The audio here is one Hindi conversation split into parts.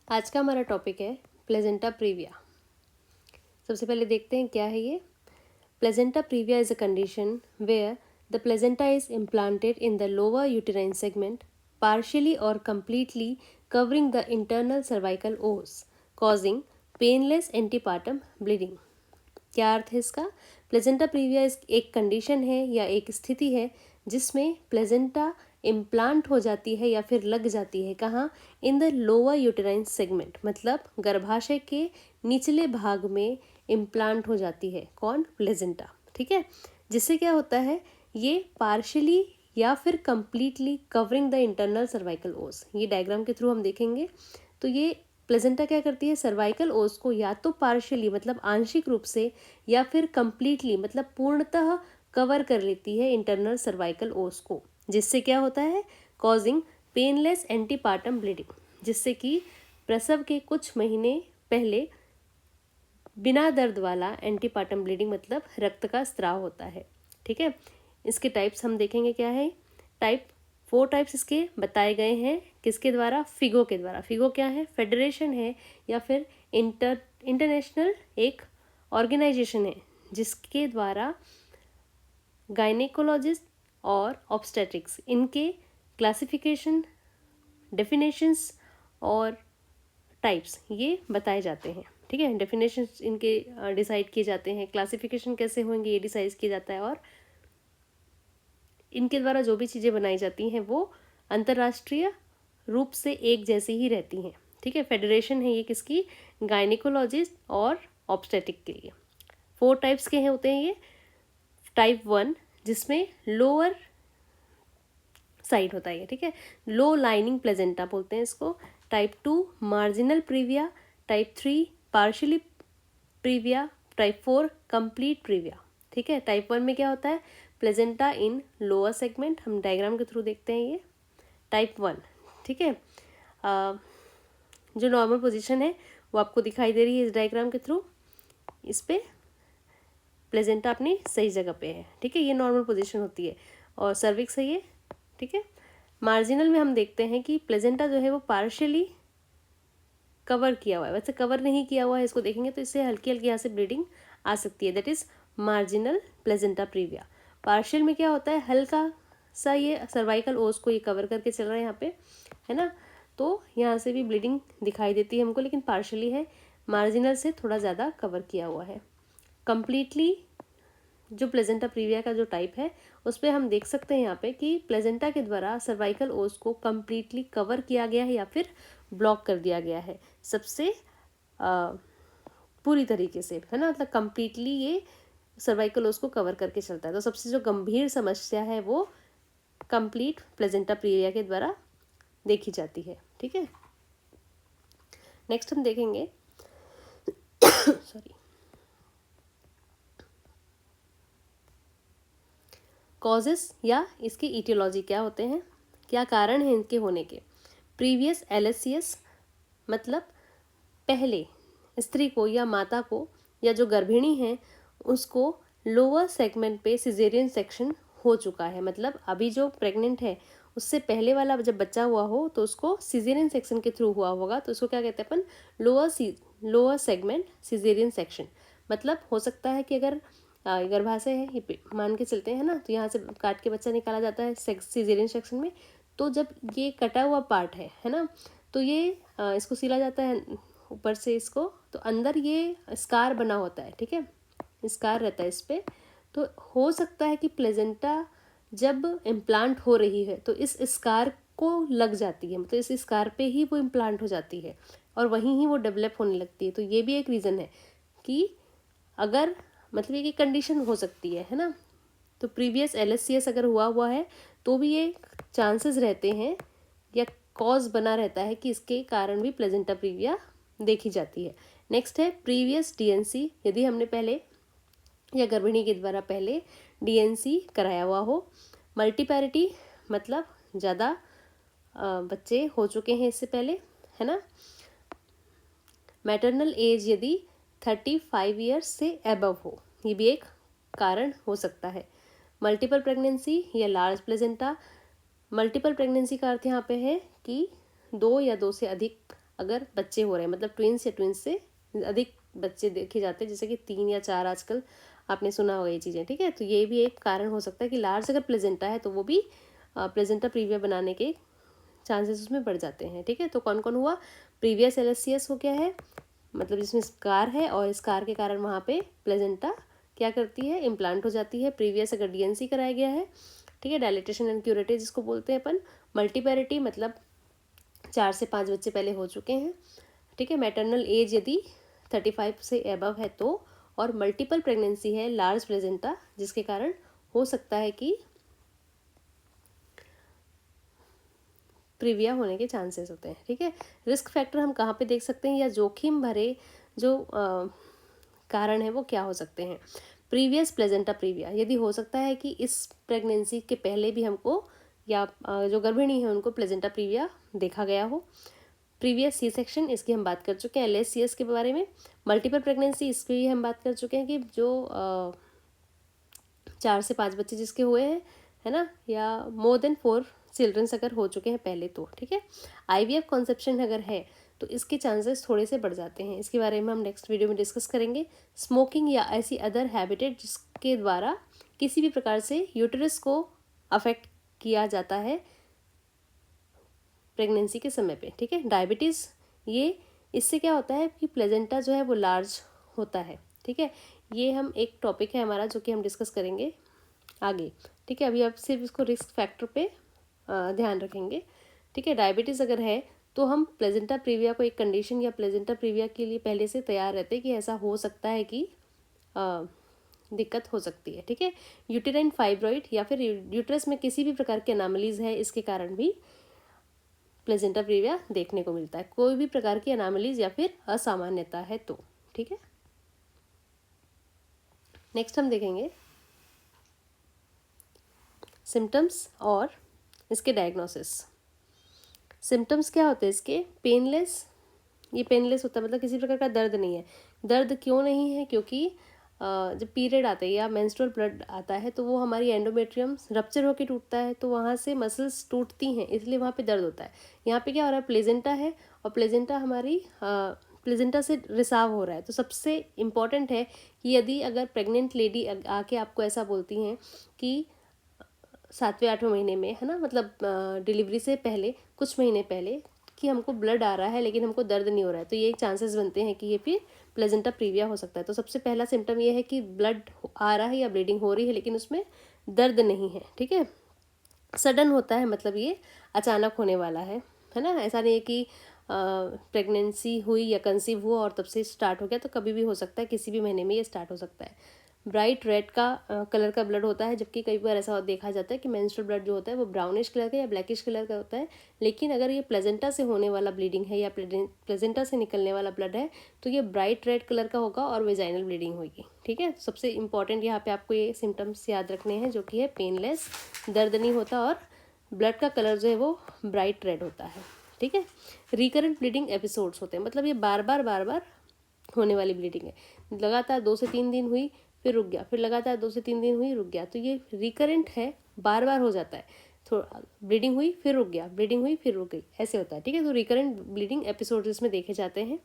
आज का हमारा टॉपिक है प्लेजेंटा प्रीविया। सबसे पहले देखते हैं क्या है ये। Placenta previa is a condition where the placenta is implanted in the lower uterine segment partially or completely covering the internal cervical os causing painless antepartum bleeding। क्या अर्थ है इसका? प्लेजेंटा प्रीविया एक कंडीशन है या एक स्थिति है जिसमें प्लेजेंटा इम्प्लांट हो जाती है या फिर लग जाती है। कहाँ? इन द लोअर यूटेराइन सेगमेंट, मतलब गर्भाशय के निचले भाग में इम्प्लांट हो जाती है। कौन? प्लेजेंटा। ठीक है, जिससे क्या होता है, ये पार्शियली या फिर completely covering the internal cervical ओस। ये डायग्राम के थ्रू हम देखेंगे। तो ये प्लेजेंटा क्या करती है, सर्वाइकल ओस को या तो पार्शियली मतलब आंशिक रूप से या फिर कंप्लीटली मतलब पूर्णतः कवर कर लेती है इंटरनल सर्वाइकल ओस को, जिससे क्या होता है, कॉजिंग पेनलेस एंटीपार्टम ब्लीडिंग, जिससे कि प्रसव के कुछ महीने पहले बिना दर्द वाला एंटीपार्टम ब्लीडिंग मतलब रक्त का स्राव होता है। ठीक है, इसके टाइप्स हम देखेंगे क्या है। 4 टाइप्स इसके बताए गए हैं। किसके द्वारा? फिगो के द्वारा। फिगो क्या है? फेडरेशन है या फिर इंटरनेशनल एक ऑर्गेनाइजेशन है जिसके द्वारा गायनेकोलॉजिस्ट और ऑब्स्टेट्रिक्स इनके क्लासिफिकेशन, डेफिनेशंस और टाइप्स ये बताए जाते हैं। ठीक है, डेफिनेशंस इनके डिसाइड किए जाते हैं, क्लासिफिकेशन कैसे होंगे ये डिसाइड किया जाता है, और इनके द्वारा जो भी चीज़ें बनाई जाती हैं वो अंतर्राष्ट्रीय रूप से एक जैसी ही रहती हैं। ठीक है, फेडरेशन है ये किसकी? गायनेकोलॉजिस्ट और ऑब्स्टेटिक के लिए। 4 टाइप्स के हैं होते हैं ये। टाइप 1 जिसमें लोअर साइड होता है, ठीक है, लो लाइनिंग प्लेजेंटा बोलते हैं इसको। Type 2 marginal previa. Type 3 partially previa. Type 4 complete previa. ठीक है, टाइप 1 में क्या होता है, प्लेजेंटा इन लोअर सेगमेंट। हम डायग्राम के थ्रू देखते हैं ये टाइप 1। ठीक है, जो नॉर्मल पोजीशन है वो आपको दिखाई दे रही है इस डायग्राम के थ्रू। इस पे प्लेजेंटा अपनी सही जगह पे है। ठीक है, ये नॉर्मल पोजीशन होती है और सर्विक्स है ये। ठीक है, मार्जिनल में हम देखते हैं कि प्लेजेंटा जो है वो पार्शियली कवर किया हुआ है, वैसे कवर नहीं किया हुआ है, इसको देखेंगे तो इससे हल्की हल्की यहाँ से ब्लीडिंग आ सकती है। That is marginal placenta previa. Partial में क्या होता है, हल्का सा ये सर्वाइकल ओस को ये कवर करके चल रहा है यहाँ पे, है ना, तो यहाँ से भी ब्लीडिंग दिखाई देती है हमको, लेकिन पार्शियली है। मार्जिनल से थोड़ा ज़्यादा कवर किया हुआ है। कंप्लीटली जो प्लेजेंटा प्रीविया का जो टाइप है उस पर हम देख सकते हैं यहाँ पे कि प्लेजेंटा के द्वारा सर्वाइकल ओस को कंप्लीटली कवर किया गया है या फिर ब्लॉक कर दिया गया है सबसे पूरी तरीके से, है ना, मतलब कंप्लीटली ये सर्वाइकल ओस को कवर करके चलता है। तो सबसे जो गंभीर समस्या है वो कंप्लीट प्लेजेंटा प्रीविया के द्वारा देखी जाती है। ठीक है, नेक्स्ट हम देखेंगे सॉरी कॉजेस या इसकी ईटियोलॉजी क्या होते हैं, क्या कारण है इनके होने के। प्रीवियस एलएससीएस मतलब पहले स्त्री को या माता को या जो गर्भिणी है उसको लोअर सेगमेंट पे सिजेरियन सेक्शन हो चुका है, मतलब अभी जो प्रेग्नेंट है उससे पहले वाला जब बच्चा हुआ हो तो उसको सिजेरियन सेक्शन के थ्रू हुआ होगा, तो उसको क्या कहते हैं अपन, लोअर सेगमेंट सिजेरियन सेक्शन। मतलब हो सकता है कि अगर गर्भाशय है ये मान के चलते हैं ना, तो यहाँ से काट के बच्चा निकाला जाता है सिजेरियन सेक्शन में, तो जब ये कटा हुआ पार्ट है ना, तो ये इसको सिला जाता है ऊपर से इसको, तो अंदर ये स्कार बना होता है। ठीक है, स्कार रहता है इस पर, तो हो सकता है कि प्लेजेंटा जब इम्प्लांट हो रही है तो इस स्कार को लग जाती है, मतलब इस स्कार पे ही वो इम्प्लांट हो जाती है और वहीं ही वो डेवलप होने लगती है। तो ये भी एक रीज़न है कि अगर मतलब ये कंडीशन हो सकती है ना, तो प्रीवियस एलएससीएस अगर हुआ है तो भी ये चांसेस रहते हैं या कॉज बना रहता है कि इसके कारण भी प्लेजेंटा प्रीविया देखी जाती है। नेक्स्ट है प्रीवियस डीएनसी, यदि हमने पहले या गर्भिणी के द्वारा पहले डीएनसी कराया हुआ हो। मल्टीपैरिटी मतलब ज़्यादा बच्चे हो चुके हैं इससे पहले, है ना। मैटरनल एज यदि 35 ईयर्स से एबव हो, ये भी एक कारण हो सकता है। मल्टीपल प्रेगनेंसी या लार्ज प्लेजेंटा। मल्टीपल प्रेगनेंसी का अर्थ यहाँ पे है कि 2 या 2 से अधिक अगर बच्चे हो रहे हैं, मतलब ट्विंस या ट्विंस से अधिक बच्चे देखे जाते हैं, जैसे कि 3 या 4 आजकल आपने सुना होगा ये चीज़ें, ठीक है। तो ये भी एक कारण हो सकता है कि लार्ज अगर प्लेजेंटा है तो वो भी प्लेजेंटा प्रीविया बनाने के चांसेस उसमें बढ़ जाते हैं, ठीक है। तो कौन कौन हुआ, प्रीवियस LSCS हो गया है, मतलब जिसमें स्कार है और स्कार के कारण वहाँ पे प्लेजेंटा क्या करती है, इम्प्लांट हो जाती है। प्रीवियस अगर DNC कराया गया है, ठीक है, डायलिटेशन एंड क्यूरेटिव जिसको बोलते हैं अपन। मल्टीपैरिटी मतलब 4 से 5 बच्चे पहले हो चुके हैं, ठीक है। मैटरनल एज यदि 35 से एबव है तो, और मल्टीपल प्रेगनेंसी है, लार्ज प्लेजेंटा, जिसके कारण हो सकता है कि प्रीविया होने के चांसेस होते हैं, ठीक है। रिस्क फैक्टर हम कहाँ पे देख सकते हैं, या जोखिम भरे जो कारण है वो क्या हो सकते हैं। प्रीवियस प्लेजेंटा प्रीविया, यदि हो सकता है कि इस प्रेगनेंसी के पहले भी हमको या जो गर्भिणी है उनको प्लेजेंटा प्रीविया देखा गया हो। प्रीवियस सी सेक्शन, इसकी हम बात कर चुके हैं LSCS के बारे में। मल्टीपल प्रेगनेंसी, इसकी हम बात कर चुके हैं कि जो 4 से 5 बच्चे जिसके हुए हैं, है ना, या मोर देन 4 चिल्ड्रंस अगर हो चुके हैं पहले तो, ठीक है। IVF कॉन्सेप्शन अगर है तो इसके चांसेस थोड़े से बढ़ जाते हैं, इसके बारे में हम नेक्स्ट वीडियो में डिस्कस करेंगे। स्मोकिंग या ऐसी अदर हैबिटेट जिसके द्वारा किसी भी प्रकार से यूटेरस को अफेक्ट किया जाता है प्रेगनेंसी के समय पे, ठीक है। डायबिटीज़, ये इससे क्या होता है कि प्लेजेंटा जो है वो लार्ज होता है, ठीक है। ये हम एक टॉपिक है हमारा जो कि हम डिस्कस करेंगे आगे, ठीक है। अभी आप सिर्फ इसको रिस्क फैक्टर पे ध्यान रखेंगे, ठीक है। डायबिटीज़ अगर है तो हम प्लेजेंटा प्रीविया को एक कंडीशन या प्लेजेंटा प्रीविया के लिए पहले से तैयार रहते हैं कि ऐसा हो सकता है कि दिक्कत हो सकती है, ठीक है। यूटेराइन फाइब्रॉइड या फिर यूट्रस में किसी भी प्रकार के अनामलीज है, इसके कारण भी प्लेजेंटा प्रीविया देखने को मिलता है, कोई भी प्रकार की अनामलीज या फिर असामान्यता है तो, ठीक है। नेक्स्ट हम देखेंगे सिम्टम्स और इसके डायग्नोसिस। सिम्टम्स क्या होते हैं इसके, पेनलेस, ये पेनलेस होता है मतलब किसी प्रकार का दर्द नहीं है। दर्द क्यों नहीं है, क्योंकि जब पीरियड आते हैं या मेंस्ट्रुअल ब्लड आता है तो वो हमारी एंडोमेट्रियम रप्चर होकर टूटता है, तो वहाँ से मसल्स टूटती हैं, इसलिए वहाँ पे दर्द होता है। यहाँ पे क्या हो रहा है, प्लेजेंटा है और प्लेजेंटा हमारी प्लेजेंटा से रिसाव हो रहा है। तो सबसे इम्पॉर्टेंट है कि यदि अगर प्रेग्नेंट लेडी आके आपको ऐसा बोलती हैं कि 7वें 8वें महीने में, है ना, मतलब डिलीवरी से पहले कुछ महीने पहले, कि हमको ब्लड आ रहा है लेकिन हमको दर्द नहीं हो रहा है, तो ये एक चांसेस बनते हैं कि ये फिर प्लेजेंटा प्रीविया हो सकता है। तो सबसे पहला सिम्टम ये है कि ब्लड आ रहा है या ब्लीडिंग हो रही है लेकिन उसमें दर्द नहीं है, ठीक है। सडन होता है, मतलब ये अचानक होने वाला है ना, ऐसा नहीं है कि प्रेगनेंसी हुई या कंसीव हुआ और तब से स्टार्ट हो गया, तो कभी भी हो सकता है, किसी भी महीने में ये स्टार्ट हो सकता है। ब्राइट रेड का कलर का ब्लड होता है, जबकि कई बार ऐसा देखा जाता है कि मेंस्ट्रुअल ब्लड जो होता है वो ब्राउनिश कलर का या ब्लैकिश कलर का होता है। लेकिन अगर ये प्लेजेंटा से होने वाला ब्लीडिंग है या प्लेजेंटा से निकलने वाला ब्लड है तो ये ब्राइट रेड कलर का होगा और वेजाइनल ब्लीडिंग होगी, ठीक है। सबसे इंपॉर्टेंट यहाँ पे आपको ये सिम्टम्स याद रखने हैं, जो कि है पेनलेस, दर्द नहीं होता और ब्लड का कलर जो है वो ब्राइट रेड होता है, ठीक है। रिकरेंट ब्लीडिंग एपिसोड्स होते हैं, मतलब ये बार बार होने वाली ब्लीडिंग है, लगातार 2 से 3 दिन हुई फिर रुक गया, फिर लगातार 2 से 3 दिन हुई रुक गया, तो ये रिकरेंट है, बार बार हो जाता है। थोड़ा ब्लीडिंग हुई फिर रुक गया, ब्लीडिंग हुई फिर रुक गई, ऐसे होता है, ठीक है। तो रिकरेंट ब्लीडिंग एपिसोड इसमें देखे जाते हैं।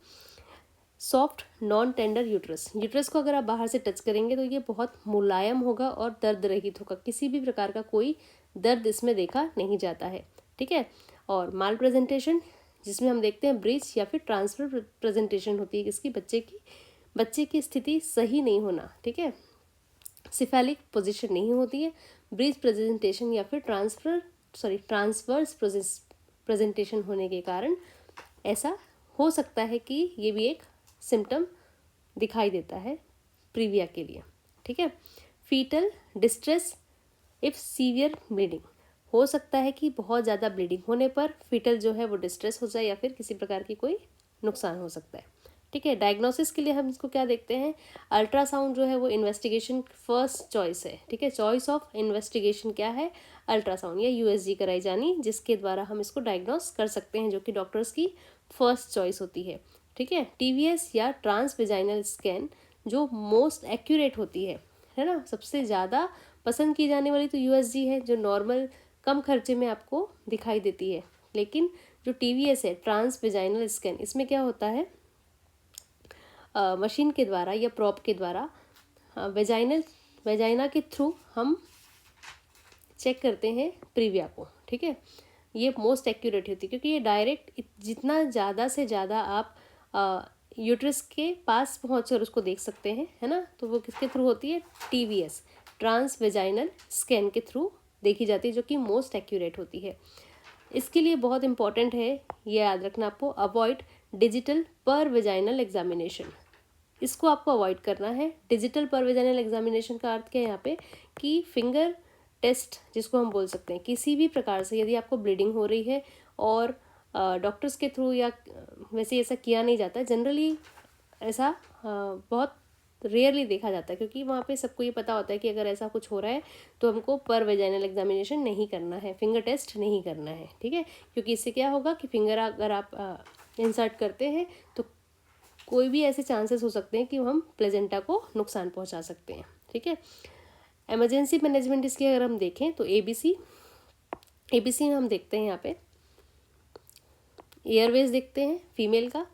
Soft non tender uterus, uterus को अगर आप बाहर से टच करेंगे तो ये बहुत मुलायम होगा और दर्द रहित होगा, किसी भी प्रकार का कोई दर्द इसमें देखा नहीं जाता है, ठीक है। और माल प्रेजेंटेशन, जिसमें हम देखते हैं ब्रीच या फिर ट्रांसफर प्रेजेंटेशन होती है, इसकी बच्चे की स्थिति सही नहीं होना, ठीक है। सिफेलिक पोजीशन नहीं होती है, ब्रीच प्रेजेंटेशन या फिर ट्रांसवर्स प्रेजेंटेशन होने के कारण ऐसा हो सकता है कि ये भी एक सिम्टम दिखाई देता है प्रीविया के लिए, ठीक है। Fetal distress if severe bleeding, हो सकता है कि बहुत ज़्यादा ब्लीडिंग होने पर फीटल जो है वो डिस्ट्रेस हो जाए या फिर किसी प्रकार की कोई नुकसान हो सकता है, ठीक है। डायग्नोसिस के लिए हम इसको क्या देखते हैं, अल्ट्रासाउंड जो है वो इन्वेस्टिगेशन फर्स्ट चॉइस है, ठीक है। चॉइस ऑफ इन्वेस्टिगेशन क्या है, अल्ट्रासाउंड या USG कराई जानी, जिसके द्वारा हम इसको डायग्नोस कर सकते हैं, जो कि डॉक्टर्स की फर्स्ट चॉइस होती है, ठीक है। TVS या ट्रांस वेजाइनल स्कैन जो मोस्ट एक्यूरेट होती है ना, सबसे ज़्यादा पसंद की जाने वाली तो USG है, जो नॉर्मल कम खर्चे में आपको दिखाई देती है, लेकिन जो TVS है, ट्रांस वेजाइनल स्कैन, इसमें क्या होता है, मशीन के द्वारा या प्रॉप के द्वारा वेजाइना के थ्रू हम चेक करते हैं प्रीविया को, ठीक है। ये मोस्ट एक्यूरेट होती है क्योंकि ये डायरेक्ट जितना ज़्यादा से ज़्यादा आप यूट्रस के पास पहुँच कर उसको देख सकते हैं, है ना, तो वो किसके थ्रू होती है, TVS, ट्रांस वेजाइनल स्कैन के थ्रू देखी जाती है, जो कि मोस्ट एक्यूरेट होती है। इसके लिए बहुत इंपॉर्टेंट है, ये याद रखना आपको, अवॉइड डिजिटल पर वेजाइनल एग्जामिनेशन, इसको आपको अवॉइड करना है। डिजिटल पर वेजाइनल एग्जामिनेशन का अर्थ क्या है यहाँ पे, कि फिंगर टेस्ट जिसको हम बोल सकते हैं, किसी भी प्रकार से यदि आपको ब्लीडिंग हो रही है और डॉक्टर्स के थ्रू या वैसे ऐसा किया नहीं जाता है जनरली, ऐसा बहुत रेयरली देखा जाता है, क्योंकि वहाँ पे सबको ये पता होता है कि अगर ऐसा कुछ हो रहा है तो हमको पर वेजाइनल एग्जामिनेशन नहीं करना है, फिंगर टेस्ट नहीं करना है, ठीक है। क्योंकि इससे क्या होगा कि फिंगर अगर आप इंसर्ट करते हैं तो कोई भी ऐसे चांसेस हो सकते हैं कि हम प्लेजेंटा को नुकसान पहुंचा सकते हैं, ठीक है। इमरजेंसी मैनेजमेंट इसकी अगर हम देखें तो एबीसी में हम देखते हैं यहाँ पे एयरवेज देखते हैं फीमेल का,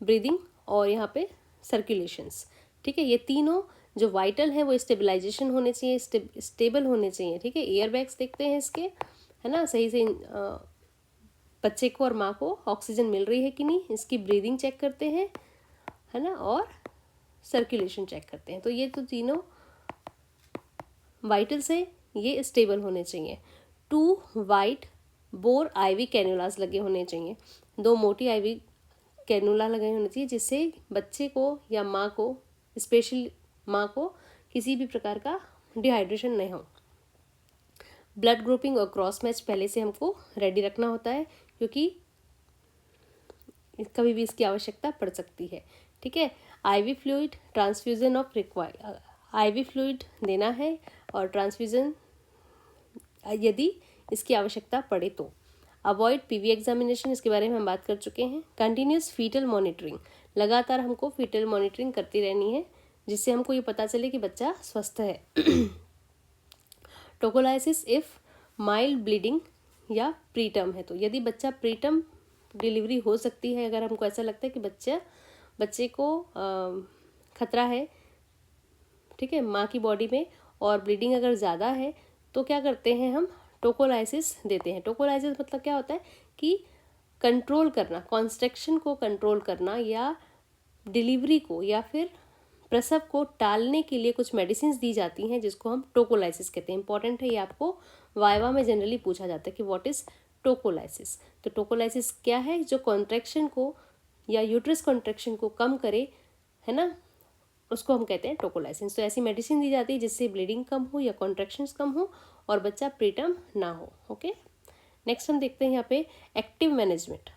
ब्रीदिंग और यहाँ पे सर्कुलेशंस, ठीक है। ये तीनों जो वाइटल हैं वो स्टेबलाइजेशन होने चाहिए, स्टेबल होने चाहिए, ठीक है। एयर बैग्स देखते हैं इसके, है ना, सही से बच्चे को और माँ को ऑक्सीजन मिल रही है कि नहीं, इसकी ब्रीदिंग चेक करते हैं, है ना, और सर्कुलेशन चेक करते हैं। तो ये तो तीनों वाइटल से ये स्टेबल होने चाहिए। 2 वाइट बोर IV कैनुलास लगे होने चाहिए, 2 मोटी IV कैनुला लगे होने चाहिए, जिससे बच्चे को या माँ को, स्पेशली माँ को, किसी भी प्रकार का डिहाइड्रेशन नहीं हो। ब्लड ग्रुपिंग और क्रॉस मैच पहले से हमको रेडी रखना होता है, क्योंकि कभी भी इसकी आवश्यकता पड़ सकती है, ठीक है। IV fluid, transfusion of require, IV fluid देना है और ट्रांसफ्यूजन यदि इसकी आवश्यकता पड़े तो। अवॉइड PV एग्जामिनेशन, इसके बारे में हम बात कर चुके हैं। कंटिन्यूस फीटल मॉनिटरिंग, लगातार हमको फीटल मॉनिटरिंग करती रहनी है, जिससे हमको ये पता चले कि बच्चा स्वस्थ है। टोकोलाइसिस इफ माइल्ड ब्लीडिंग या प्रीटर्म है, तो यदि बच्चा प्रीटर्म डिलीवरी हो सकती है, अगर हमको ऐसा लगता है कि बच्चे को खतरा है, ठीक है, माँ की बॉडी में, और ब्लीडिंग अगर ज़्यादा है, तो क्या करते हैं, हम टोकोलाइसिस देते हैं। टोकोलाइसिस मतलब क्या होता है कि कंट्रोल करना, कॉन्स्ट्रक्शन को कंट्रोल करना, या डिलीवरी को या फिर प्रसव को टालने के लिए कुछ मेडिसिन दी जाती हैं, जिसको हम टोकोलाइसिस कहते हैं। इंपॉर्टेंट है ये, आपको वाइवा में जनरली पूछा जाता है कि व्हाट इज टोकोलाइसिस। तो टोकोलाइसिस क्या है, जो कॉन्ट्रैक्शन को या यूट्रस कॉन्ट्रैक्शन को कम करे, है ना, उसको हम कहते हैं टोकोलाइसिस। तो ऐसी मेडिसिन दी जाती है जिससे ब्लीडिंग कम हो या कॉन्ट्रैक्शंस कम हो और बच्चा प्रीटर्म ना हो, ओके। नेक्स्ट हम देखते हैं यहाँ पे एक्टिव मैनेजमेंट।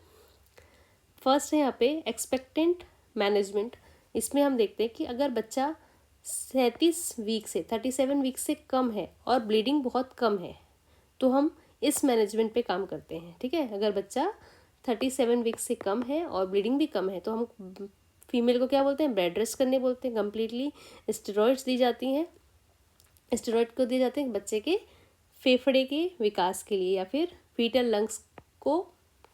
फर्स्ट है यहाँ पे एक्सपेक्टेंट मैनेजमेंट। इसमें हम देखते हैं कि अगर बच्चा 37 वीक से 37 वीक से कम है और ब्लीडिंग बहुत कम है, तो हम इस मैनेजमेंट पे काम करते हैं, ठीक है। अगर बच्चा 37 वीक से कम है और ब्लीडिंग भी कम है, तो हम फीमेल को क्या बोलते हैं, बेड रेस्ट करने बोलते हैं। कम्प्लीटली स्टेरॉइड्स दी जाती हैं, स्टेरॉइड को दिए जाते हैं बच्चे के फेफड़े के विकास के लिए या फिर फीटल लंग्स को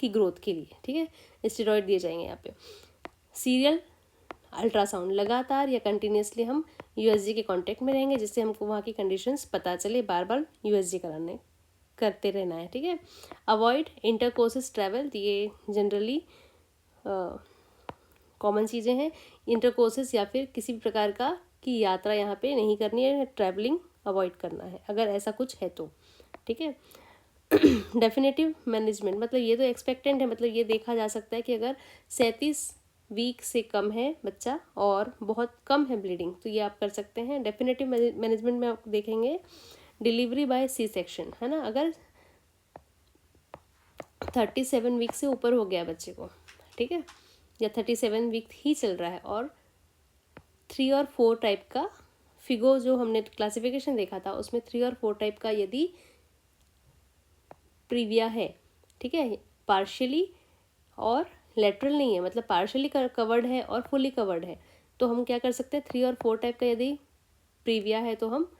की ग्रोथ के लिए, ठीक है, स्टेरॉइड दिए जाएंगे यहाँ पे। सीरियल अल्ट्रासाउंड, लगातार या कंटिन्यूसली हम USG के कांटेक्ट में रहेंगे, जिससे हमको वहाँ की कंडीशंस पता चले, बार बार USG करते रहना है, ठीक है। अवॉइड इंटरकोर्सेस ट्रैवल, ये जनरली कॉमन चीज़ें हैं। इंटरकोर्सेस या फिर किसी भी प्रकार की यात्रा यहाँ पे नहीं करनी है, ट्रैवलिंग अवॉइड करना है अगर ऐसा कुछ है तो, ठीक है। डेफिनेटिव मैनेजमेंट मतलब ये तो एक्सपेक्टेंट है, मतलब ये देखा जा सकता है कि अगर 37 वीक से कम है बच्चा और बहुत कम है ब्लीडिंग, तो ये आप कर सकते हैं। डेफिनेटिव मैनेजमेंट में आप देखेंगे डिलीवरी बाय C-सेक्शन, है ना, अगर 37 वीक से ऊपर हो गया बच्चे को, ठीक है, या 37 वीक ही चल रहा है और 3 और 4 टाइप का फिगो जो हमने क्लासिफिकेशन देखा था उसमें 3 और 4 टाइप का यदि प्रीविया है, ठीक है, पार्शियली और लेटरल नहीं है, मतलब पार्शियली कवर्ड है और फुली कवर्ड है, तो हम क्या कर सकते हैं, 3 और 4 टाइप का यदि प्रीविया है तो हम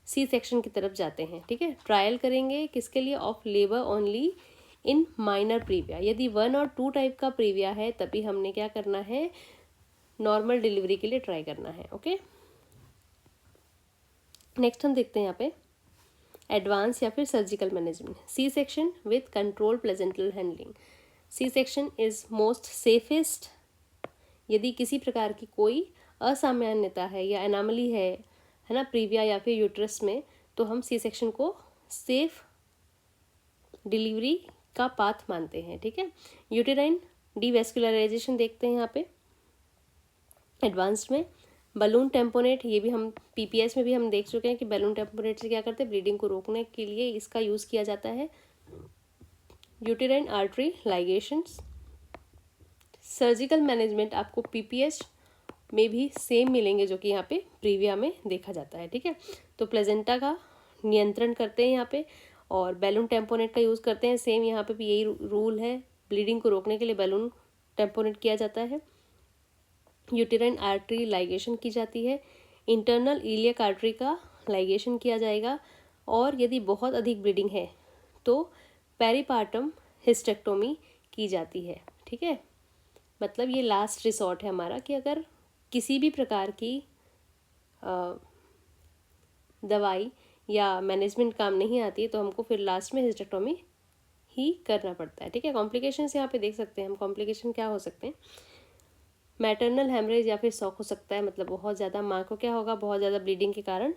C-सेक्शन की तरफ जाते हैं, ठीक है। ट्रायल करेंगे किसके लिए, of labour only in minor previa. यदि 1 और 2 टाइप का प्रीविया है तभी हमने क्या करना है, नॉर्मल डिलीवरी के लिए ट्राई करना है। ओके, नेक्स्ट हम देखते हैं यहाँ पे एडवांस या फिर surgical management. C section with control placental handling. C section is most safest. यदि किसी प्रकार की कोई असामान्यता है या एनामली है ना, प्रीविया या फिर यूट्रस में, तो हम सी सेक्शन को सेफ डिलीवरी का पाथ मानते हैं। ठीक है, यूटेराइन डीवेस्कुलराइजेशन देखते हैं यहाँ पे एडवांस्ड में। बलून टेम्पोनेट, ये भी हम पीपीएस में भी हम देख चुके हैं कि बलून टेम्पोनेट से क्या करते हैं, ब्लीडिंग को रोकने के लिए इसका यूज़ किया जाता है। Uterine artery ligations. Surgical management आपको पीपीएस में भी सेम मिलेंगे जो कि यहाँ पे प्रीविया में देखा जाता है। ठीक है, तो प्लेजेंटा का नियंत्रण करते हैं यहाँ पे और बैलून टेम्पोनेट का यूज़ करते हैं। सेम यहाँ पे भी यही रूल है, ब्लीडिंग को रोकने के लिए बैलून टेम्पोनेट किया जाता है। यूटेराइन आर्टरी लाइगेशन की जाती है। इंटरनल इलियक आर्टरी का लाइगेशन किया जाएगा और यदि बहुत अधिक ब्लीडिंग है तो पेरिपार्टम हिस्टेक्टोमी की जाती है। ठीक है, मतलब ये लास्ट रिसॉर्ट है हमारा कि अगर किसी भी प्रकार की दवाई या मैनेजमेंट काम नहीं आती है तो हमको फिर लास्ट में हिस्टेक्टोमी ही करना पड़ता है। ठीक है, कॉम्प्लिकेशंस यहाँ पे देख सकते हैं हम, कॉम्प्लिकेशन क्या हो सकते हैं। मैटरनल हेमरेज या फिर शॉक हो सकता है, मतलब बहुत ज़्यादा माँ को क्या होगा, बहुत ज़्यादा ब्लीडिंग के कारण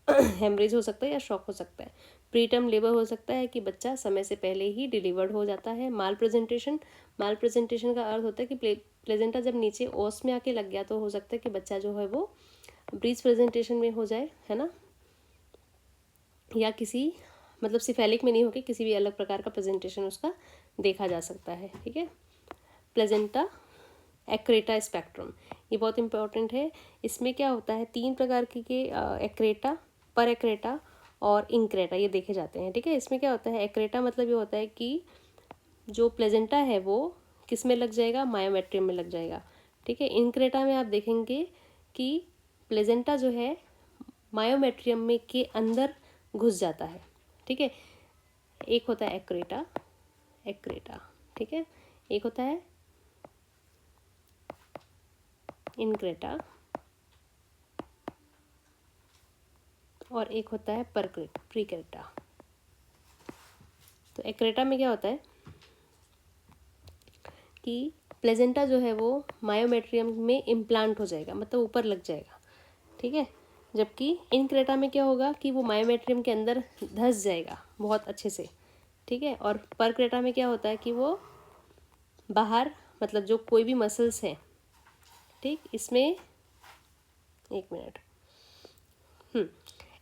हेमरेज हो सकता है या शॉक हो सकता है। प्रीटर्म लेबर हो सकता है कि बच्चा समय से पहले ही डिलीवर्ड हो जाता है। माल प्रेजेंटेशन, माल प्रेजेंटेशन का अर्थ होता है कि प्लेजेंटा जब नीचे ओस में आके लग गया तो हो सकता है कि बच्चा जो है वो ब्रीच प्रेजेंटेशन में हो जाए, है ना, या किसी मतलब सिफेलिक में नहीं होकर किसी भी अलग प्रकार का प्रेजेंटेशन उसका देखा जा सकता है। ठीक है, प्लेजेंटा एक्रेटा स्पेक्ट्रम, ये बहुत इंपॉर्टेंट है। इसमें क्या होता है, 3 प्रकार के एक्रेटा, पर एक्रेटा और इंक्रेटा ये देखे जाते हैं। ठीक है, इसमें क्या होता है, एक्रेटा मतलब ये होता है कि जो प्लेजेंटा है वो किस में लग जाएगा, मायोमेट्रियम में लग जाएगा। ठीक है, इंक्रेटा में आप देखेंगे कि प्लेजेंटा जो है मायोमेट्रियम में के अंदर घुस जाता है। ठीक है, एक होता है एक्रेटा, एक्रेटा। ठीक है, एक होता है इनक्रेटा और एक होता है प्रीक्रेटा। तो एक्रेटा में क्या होता है कि प्लेजेंटा जो है वो मायोमेट्रियम में इम्प्लांट हो जाएगा, मतलब ऊपर लग जाएगा। ठीक है, जबकि इनक्रेटा में क्या होगा कि वो मायोमेट्रियम के अंदर धंस जाएगा बहुत अच्छे से। ठीक है, और परक्रेटा में क्या होता है कि वो बाहर, मतलब जो कोई भी मसल्स हैं, ठीक, इसमें एक मिनट,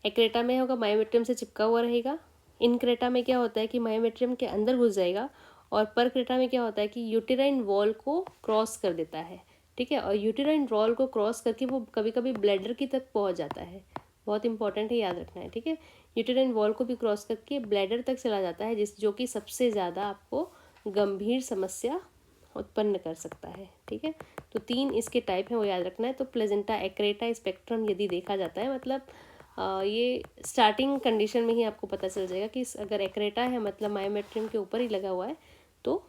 एक्रेटा में होगा मायोमेट्रियम से चिपका हुआ रहेगा। इनक्रेटा में क्या होता है कि मायोमेट्रियम के अंदर घुस जाएगा और परक्रेटा में क्या होता है कि यूटेराइन वॉल को क्रॉस कर देता है। ठीक है, और यूटेराइन वॉल को क्रॉस करके वो कभी कभी ब्लैडर की तक पहुंच जाता है, बहुत इंपॉर्टेंट है, याद रखना है। ठीक है, यूटेराइन वॉल को भी क्रॉस करके ब्लैडर तक चला जाता है, जो कि सबसे ज़्यादा आपको गंभीर समस्या उत्पन्न कर सकता है। ठीक है, तो 3 इसके टाइप हैं, वो याद रखना है। तो प्लेजेंटा एक्रेटा स्पेक्ट्रम यदि देखा जाता है, मतलब ये स्टार्टिंग कंडीशन में ही आपको पता चल जाएगा कि अगर एक्रेटा है मतलब मायोमेट्रियम के ऊपर ही लगा हुआ है तो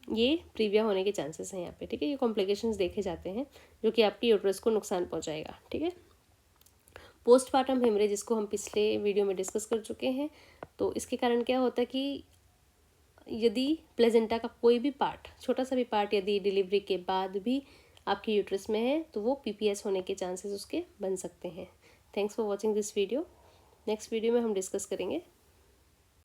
ये प्रीविया होने के चांसेस हैं यहाँ पे। ठीक है, ये कॉम्प्लिकेशंस देखे जाते हैं जो कि आपकी यूट्रस को नुकसान पहुँचाएगा। ठीक है, पोस्टपार्टम हेमरेज, जिसको हम पिछले वीडियो में डिस्कस कर चुके हैं। तो इसके कारण क्या होता है कि यदि प्लेजेंटा का कोई भी पार्ट, छोटा सा भी पार्ट यदि डिलीवरी के बाद भी आपके यूट्रस में है तो वो पीपीएस होने के चांसेस उसके बन सकते हैं। Thanks for watching this video. Next video में हम डिस्कस करेंगे